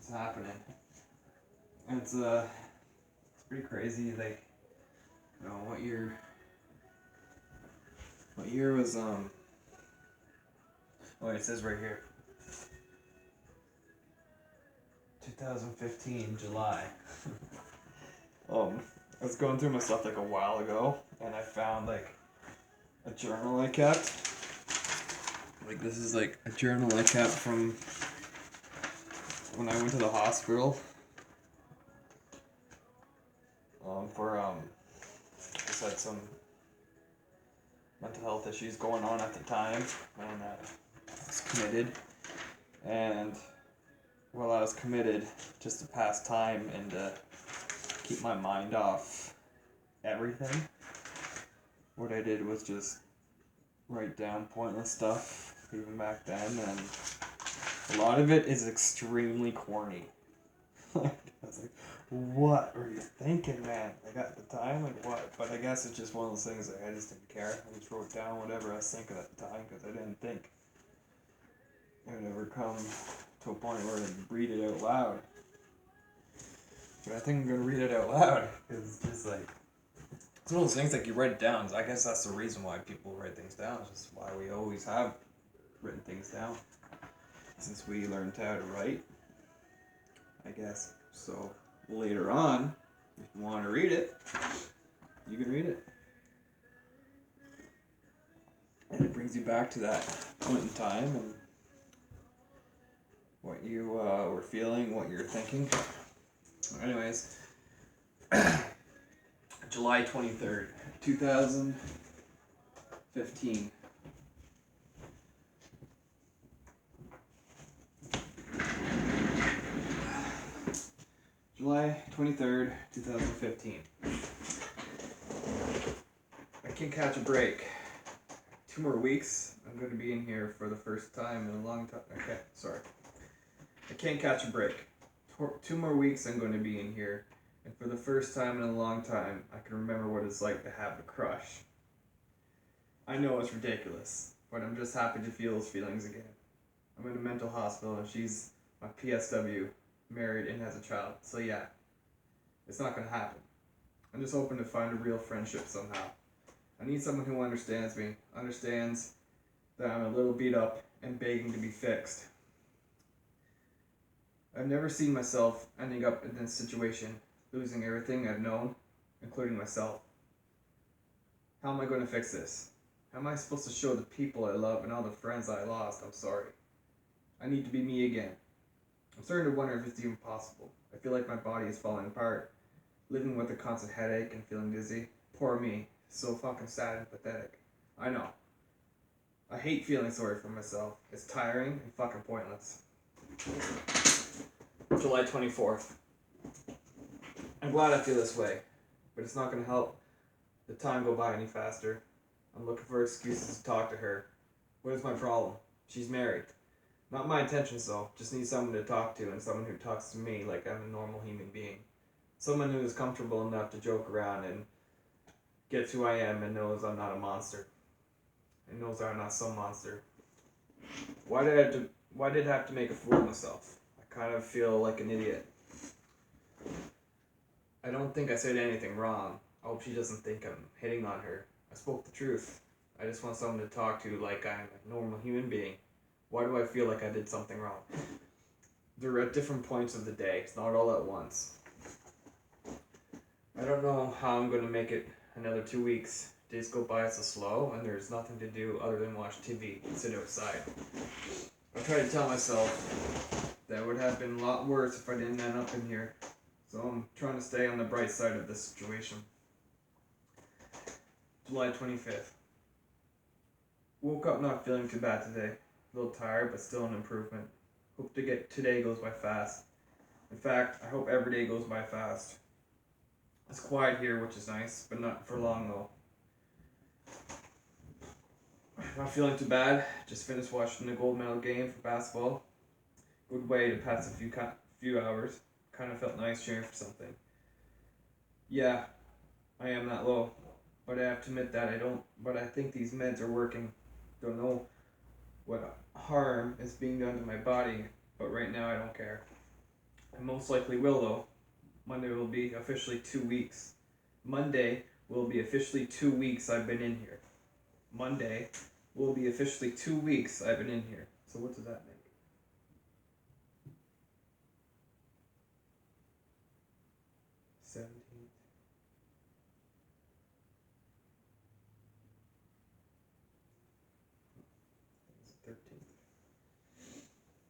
what's happening. And it's pretty crazy. Like, what year was Oh, it says right here, 2015 July. I was going through my stuff like a while ago, and I found like a journal I kept. Like, this is like a journal I kept from when I went to the hospital. I just had some mental health issues going on at the time, and I was committed. And while I was committed, just to pass time and to keep my mind off everything, what I did was just write down pointless stuff, even back then, and a lot of it is extremely corny. I was like, what were you thinking, man? Like, at the time, like, what? But I guess it's just one of those things, like, I just didn't care. I just wrote down whatever I was thinking at the time, because I didn't think it would ever come to a point where I'd read it out loud. But I think I'm going to read it out loud, because it's just like, it's one of those things, like, you write it down. I guess that's the reason why people write things down. It's just why we always have written things down, since we learned how to write, I guess. So later on, if you want to read it, you can read it. And it brings you back to that point in time and what you were feeling, what you were thinking. Anyways, July 23rd, 2015. July 23rd, 2015. I can't catch a break. 2 more weeks, I'm going to be in here for the first time in a long time. Okay, sorry. I can't catch a break. 2 more weeks, I'm going to be in here. And for the first time in a long time, I can remember what it's like to have a crush. I know it's ridiculous, but I'm just happy to feel those feelings again. I'm in a mental hospital, and she's my PSW, married and has a child. So yeah, it's not going to happen. I'm just hoping to find a real friendship somehow. I need someone who understands me, understands that I'm a little beat up and begging to be fixed. I've never seen myself ending up in this situation, losing everything I've known, including myself. How am I going to fix this? How am I supposed to show the people I love and all the friends I lost I'm sorry? I need to be me again. I'm starting to wonder if it's even possible. I feel like my body is falling apart, living with a constant headache and feeling dizzy. Poor me. So fucking sad and pathetic. I know. I hate feeling sorry for myself. It's tiring and fucking pointless. July 24th. I'm glad I feel this way, but it's not going to help the time go by any faster. I'm looking for excuses to talk to her. What is my problem? She's married. Not my intentions though, just need someone to talk to and someone who talks to me like I'm a normal human being. Someone who is comfortable enough to joke around and gets who I am and knows I'm not a monster. And knows I'm not some monster. Why did I have to make a fool of myself? I kind of feel like an idiot. I don't think I said anything wrong. I hope she doesn't think I'm hitting on her. I spoke the truth. I just want someone to talk to like I'm a normal human being. Why do I feel like I did something wrong? They're at different points of the day. It's not all at once. I don't know how I'm going to make it another 2 weeks. Days go by so slow, and there's nothing to do other than watch TV and sit outside. I try to tell myself that it would have been a lot worse if I didn't end up in here. So I'm trying to stay on the bright side of this situation. July 25th. Woke up not feeling too bad today. A little tired, but still an improvement. Hope today goes by fast. In fact, I hope every day goes by fast. It's quiet here, which is nice, but not for long though. Not feeling too bad. Just finished watching the gold medal game for basketball. Good way to pass a few hours. Kind of felt nice cheering for something. Yeah, I am that low, but I have to admit that I don't. But I think these meds are working. Don't know what harm is being done to my body, but right now I don't care. I most likely will though. Monday will be officially 2 weeks. Monday will be officially 2 weeks I've been in here. Monday will be officially 2 weeks I've been in here. So what does that make? 17th.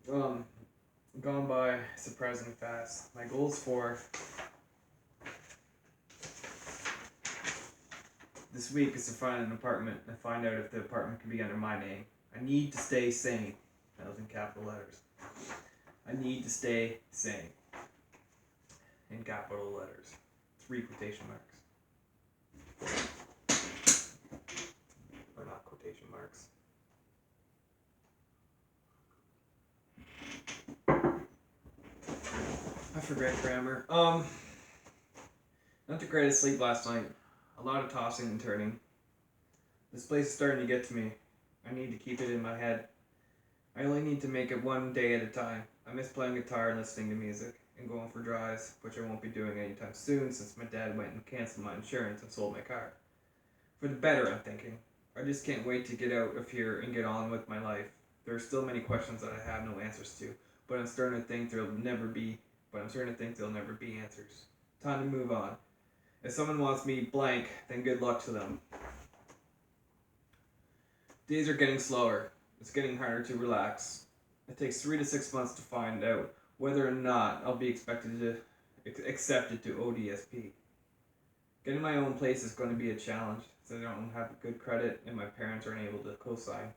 13th. Gone by surprisingly fast. My goals for this week is to find an apartment and find out if the apartment can be under my name. I need to stay sane. That was in capital letters. I need to stay sane. In capital letters. 3 quotation marks. Or not quotation marks. I forget grammar. Not the greatest sleep last night. A lot of tossing and turning. This place is starting to get to me. I need to keep it in my head. I only need to make it one day at a time. I miss playing guitar and listening to music, and going for drives, which I won't be doing anytime soon since my dad went and canceled my insurance and sold my car. For the better, I'm thinking. I just can't wait to get out of here and get on with my life. There are still many questions that I have no answers to, but I'm starting to think there'll never be answers. Time to move on. If someone wants me blank, then good luck to them. Days are getting slower. It's getting harder to relax. It takes 3 to 6 months to find out whether or not I'll be accepted to ODSP. Getting my own place is going to be a challenge, since I don't have good credit and my parents aren't able to co-sign.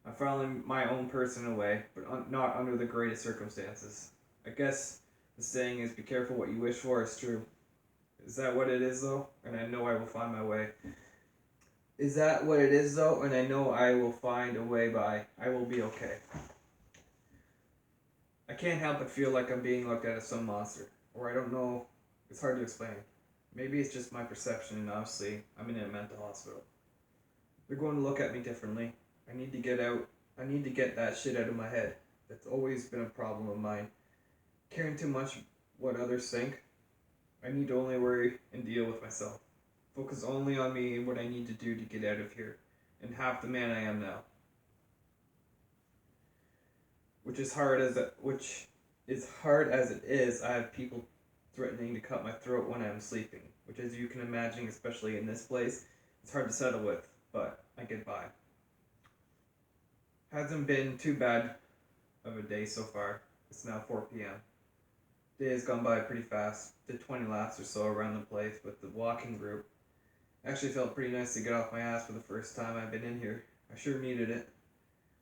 I'm filing my own personal way, but not under the greatest circumstances. I guess the saying is, be careful what you wish for is true. Is that what it is though? And I know I will find my way. Is that what it is though? And I know I will find a way by. I will be okay. I can't help but feel like I'm being looked at as some monster. Or I don't know. It's hard to explain. Maybe it's just my perception, and obviously I'm in a mental hospital. They're going to look at me differently. I need to get out. I need to get that shit out of my head. That's always been a problem of mine. Caring too much what others think. I need to only worry and deal with myself. Focus only on me and what I need to do to get out of here. And half the man I am now. Which is hard as it is, I have people threatening to cut my throat when I'm sleeping. Which, as you can imagine, especially in this place, it's hard to settle with, but I get by. Hasn't been too bad of a day so far. It's now 4 p.m. Day has gone by pretty fast. Did 20 laps or so around the place with the walking group. Actually felt pretty nice to get off my ass for the first time I've been in here. I sure needed it.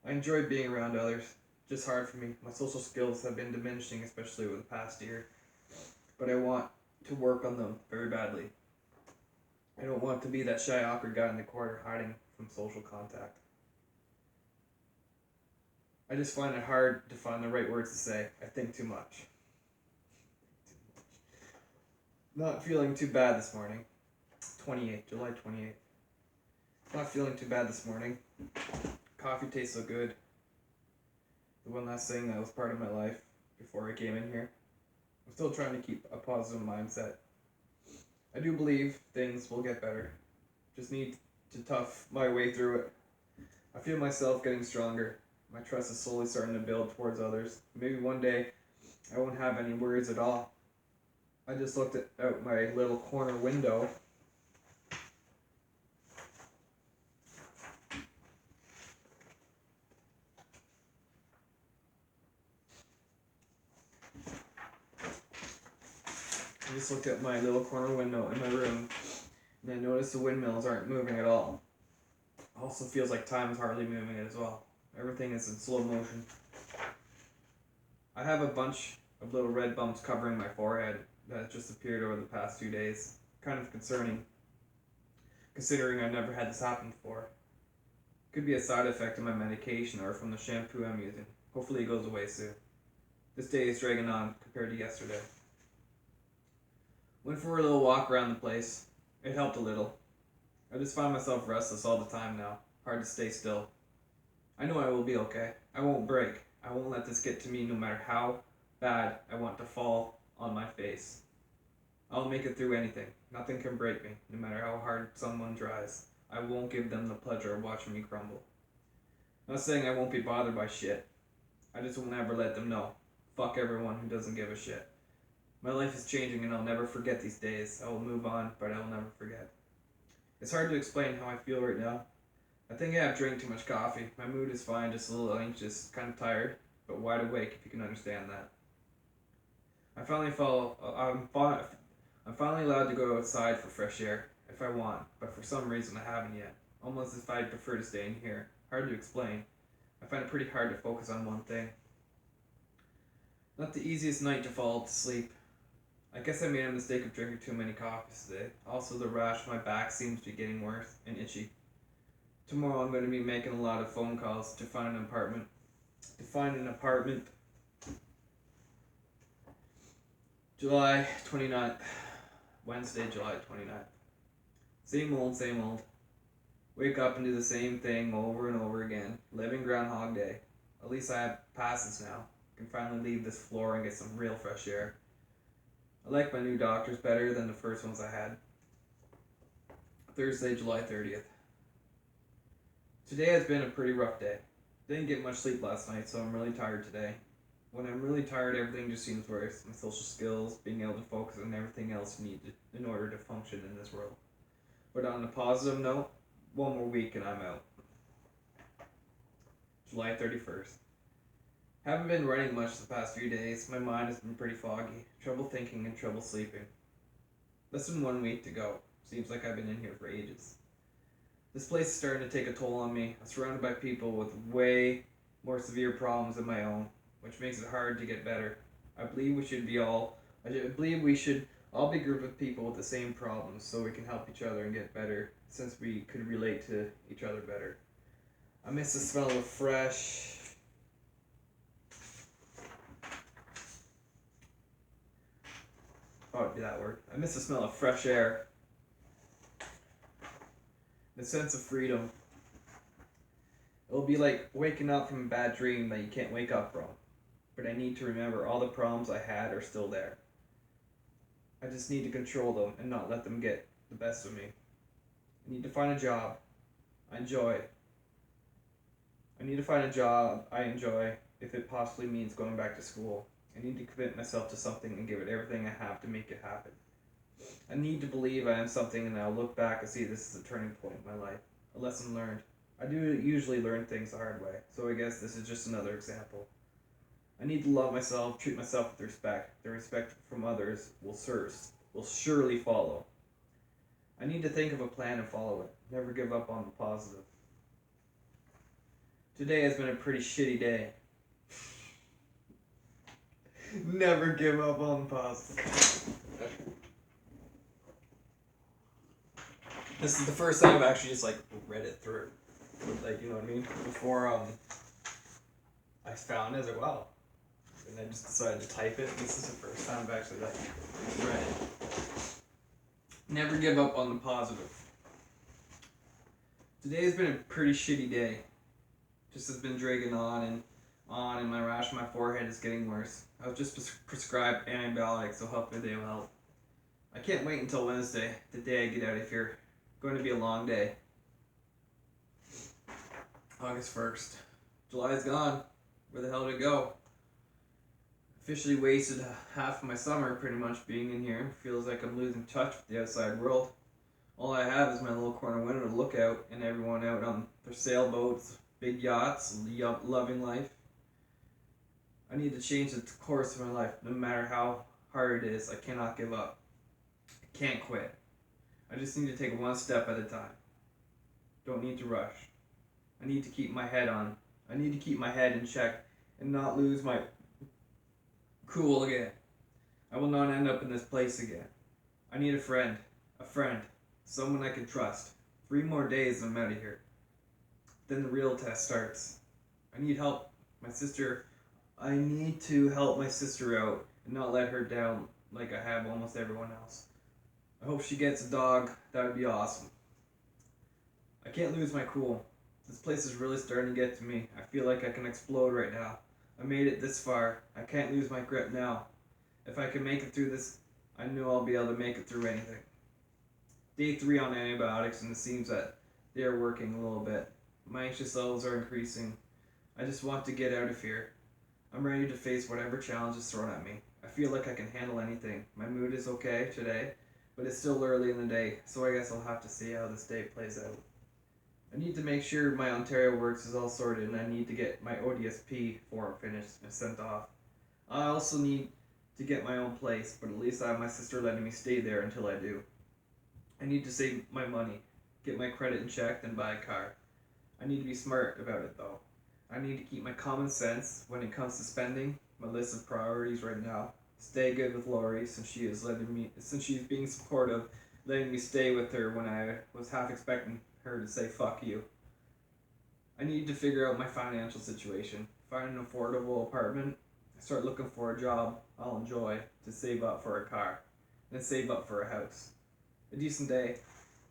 I enjoyed being around others. Just hard for me. My social skills have been diminishing, especially over the past year. But I want to work on them very badly. I don't want to be that shy, awkward guy in the corner hiding from social contact. I just find it hard to find the right words to say. I think too much. Not feeling too bad this morning. July 28th. Not feeling too bad this morning. Coffee tastes so good. The one last thing that was part of my life before I came in here. I'm still trying to keep a positive mindset. I do believe things will get better. Just need to tough my way through it. I feel myself getting stronger. My trust is slowly starting to build towards others. Maybe one day I won't have any worries at all. I just looked out my little corner window. I just looked at my little corner window in my room, and I noticed the windmills aren't moving at all. Also feels like time is hardly moving as well. Everything is in slow motion. I have a bunch of little red bumps covering my forehead that just appeared over the past 2 days. Kind of concerning, considering I've never had this happen before. Could be a side effect of my medication or from the shampoo I'm using. Hopefully it goes away soon. This day is dragging on compared to yesterday. Went for a little walk around the place. It helped a little. I just find myself restless all the time now. Hard to stay still. I know I will be okay. I won't break. I won't let this get to me no matter how bad I want to fall on my face. I'll make it through anything. Nothing can break me, no matter how hard someone tries. I won't give them the pleasure of watching me crumble. Not saying I won't be bothered by shit. I just will never let them know. Fuck everyone who doesn't give a shit. My life is changing and I'll never forget these days. I will move on, but I will never forget. It's hard to explain how I feel right now. I think I have drank too much coffee. My mood is fine, just a little anxious, kind of tired, but wide awake if you can understand that. I'm finally allowed to go outside for fresh air, if I want, but for some reason I haven't yet. Almost as if I'd prefer to stay in here. Hard to explain. I find it pretty hard to focus on one thing. Not the easiest night to fall to sleep. I guess I made a mistake of drinking too many coffees today. Also, the rash on my back seems to be getting worse and itchy. Tomorrow I'm going to be making a lot of phone calls to find an apartment. July 29th. Wednesday, July 29th. Same old, same old. Wake up and do the same thing over and over again. Living Groundhog Day. At least I have passes now. I can finally leave this floor and get some real fresh air. I like my new doctors better than the first ones I had. Thursday, July 30th. Today has been a pretty rough day. Didn't get much sleep last night, so I'm really tired today. When I'm really tired, everything just seems worse. My social skills, being able to focus on everything else needed in order to function in this world. But on a positive note, one more week and I'm out. July 31st. Haven't been running much the past few days. My mind has been pretty foggy. Trouble thinking and trouble sleeping. Less than 1 week to go. Seems like I've been in here for ages. This place is starting to take a toll on me. I'm surrounded by people with way more severe problems than my own, which makes it hard to get better. I believe we should all be a group of people with the same problems so we can help each other and get better, since we could relate to each other better. I miss the smell of fresh... Oh, it'd be that word. I miss the smell of fresh air. The sense of freedom. It'll be like waking up from a bad dream that you can't wake up from. But I need to remember all the problems I had are still there. I just need to control them and not let them get the best of me. I need to find a job I enjoy. I need to find a job I enjoy if it possibly means going back to school. I need to commit myself to something and give it everything I have to make it happen. I need to believe I am something and I'll look back and see this is a turning point in my life. A lesson learned. I do usually learn things the hard way, so I guess this is just another example. I need to love myself, treat myself with respect. The respect from others will surely follow. I need to think of a plan and follow it. Never give up on the positive. Today has been a pretty shitty day. Never give up on the positive. This is the first time I've actually just read it through. You know what I mean? Before I found it, I was like, wow. And I just decided to type it. This is the first time I've actually read it. Never give up on the positive. Today has been a pretty shitty day. Just has been dragging on, and my rash on my forehead is getting worse. I was just prescribed antibiotics, so hopefully they will help. I can't wait until Wednesday, the day I get out of here. Going to be a long day. August 1st. July's gone. Where the hell did it go? Officially wasted half of my summer pretty much being in here. Feels like I'm losing touch with the outside world. All I have is my little corner window to look out and everyone out on their sailboats, big yachts, loving life. I need to change the course of my life. No matter how hard it is, I cannot give up. I can't quit. I just need to take one step at a time. Don't need to rush. I need to keep my head on. I need to keep my head in check and not lose my cool again. I will not end up in this place again. I need a friend, someone I can trust. 3 more days and I'm out of here. Then the real test starts. I need help. I need to help my sister out and not let her down like I have almost everyone else. I hope she gets a dog. That would be awesome. I can't lose my cool. This place is really starting to get to me. I feel like I can explode right now. I made it this far. I can't lose my grip now. If I can make it through this, I know I'll be able to make it through anything. Day 3 on antibiotics, and it seems that they are working a little bit. My anxious levels are increasing. I just want to get out of here. I'm ready to face whatever challenge is thrown at me. I feel like I can handle anything. My mood is okay today, but it's still early in the day, so I guess I'll have to see how this day plays out. I need to make sure my Ontario Works is all sorted, and I need to get my ODSP form finished and sent off. I also need to get my own place, but at least I have my sister letting me stay there until I do. I need to save my money, get my credit in check, then buy a car. I need to be smart about it though. I need to keep my common sense when it comes to spending. My list of priorities right now: stay good with Lori since she's being supportive, letting me stay with her when I was half expecting her to say fuck you. I need to figure out my financial situation, find an affordable apartment, start looking for a job I'll enjoy to save up for a car, then save up for a house. A decent day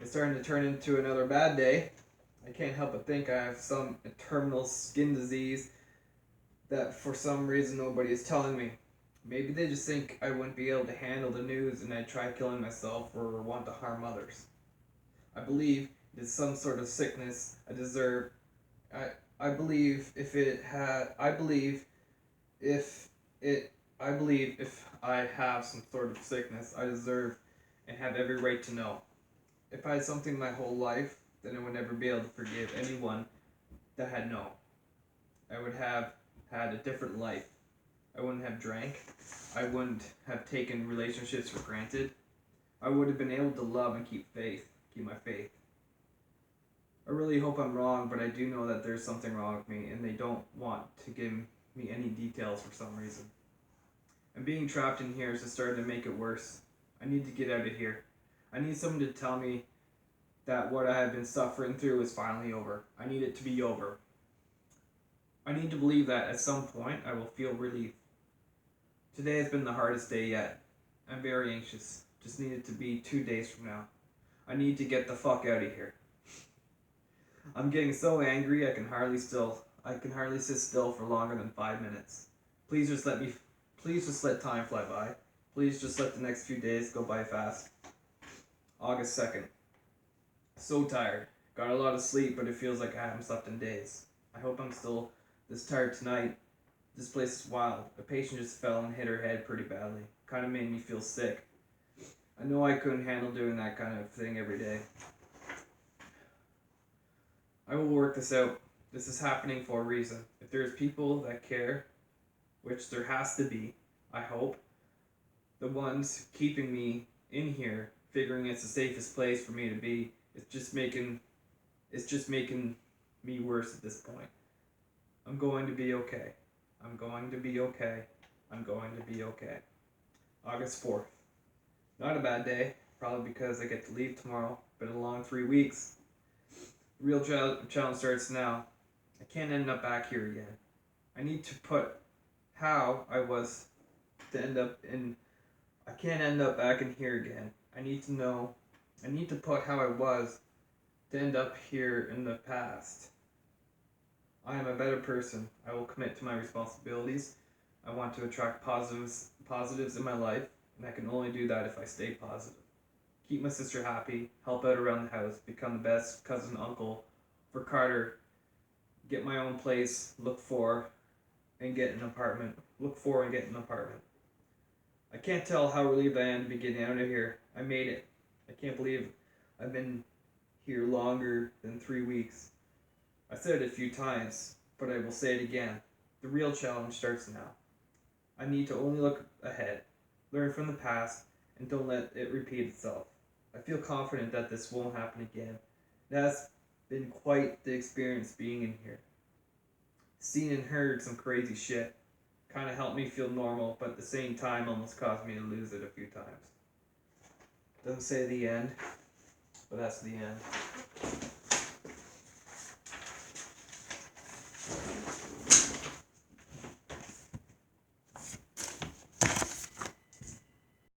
is starting to turn into another bad day. I can't help but think I have some terminal skin disease that for some reason nobody is telling me. Maybe they just think I wouldn't be able to handle the news and I'd try killing myself or want to harm others. I believe it is some sort of sickness I deserve. I believe if I have some sort of sickness I deserve and have every right to know. If I had something my whole life, then I would never be able to forgive anyone that had known. I would have had a different life. I wouldn't have drank. I wouldn't have taken relationships for granted. I would have been able to love and keep my faith. I really hope I'm wrong, but I do know that there's something wrong with me, and they don't want to give me any details for some reason. And being trapped in here is just starting to make it worse. I need to get out of here. I need someone to tell me that what I have been suffering through is finally over. I need it to be over. I need to believe that at some point I will feel relief. Today has been the hardest day yet. I'm very anxious. Just need it to be 2 days from now. I need to get the fuck out of here. I'm getting so angry I can hardly sit still for longer than 5 minutes. Please just let time fly by. Please just let the next few days go by fast. August 2nd. So tired. Got a lot of sleep, but it feels like I haven't slept in days. I hope I'm still this tired tonight. This place is wild. A patient just fell and hit her head pretty badly. Kind of made me feel sick. I know I couldn't handle doing that kind of thing every day. I will work this out. This is happening for a reason. If there's people that care, which there has to be, I hope, the ones keeping me in here, figuring it's the safest place for me to be, it's just making me worse at this point. I'm going to be okay. I'm going to be okay. I'm going to be okay. August 4th. Not a bad day, probably because I get to leave tomorrow. Been a long 3 weeks. The real challenge starts now. I can't end up back here again. I need to put how I was to end up in. I can't end up back in here again. I need to put how I was to end up here in the past. I am a better person. I will commit to my responsibilities. I want to attract positives in my life, and I can only do that if I stay positive. Keep my sister happy, help out around the house, become the best cousin, uncle for Carter, get my own place, look for and get an apartment. I can't tell how relieved I am to be getting out of here. I made it. I can't believe I've been here longer than 3 weeks. I said it a few times, but I will say it again. The real challenge starts now. I need to only look ahead, learn from the past, and don't let it repeat itself. I feel confident that this won't happen again. It has been quite the experience being in here. Seen and heard some crazy shit. Kind of helped me feel normal, but at the same time almost caused me to lose it a few times. Doesn't say the end, but that's the end.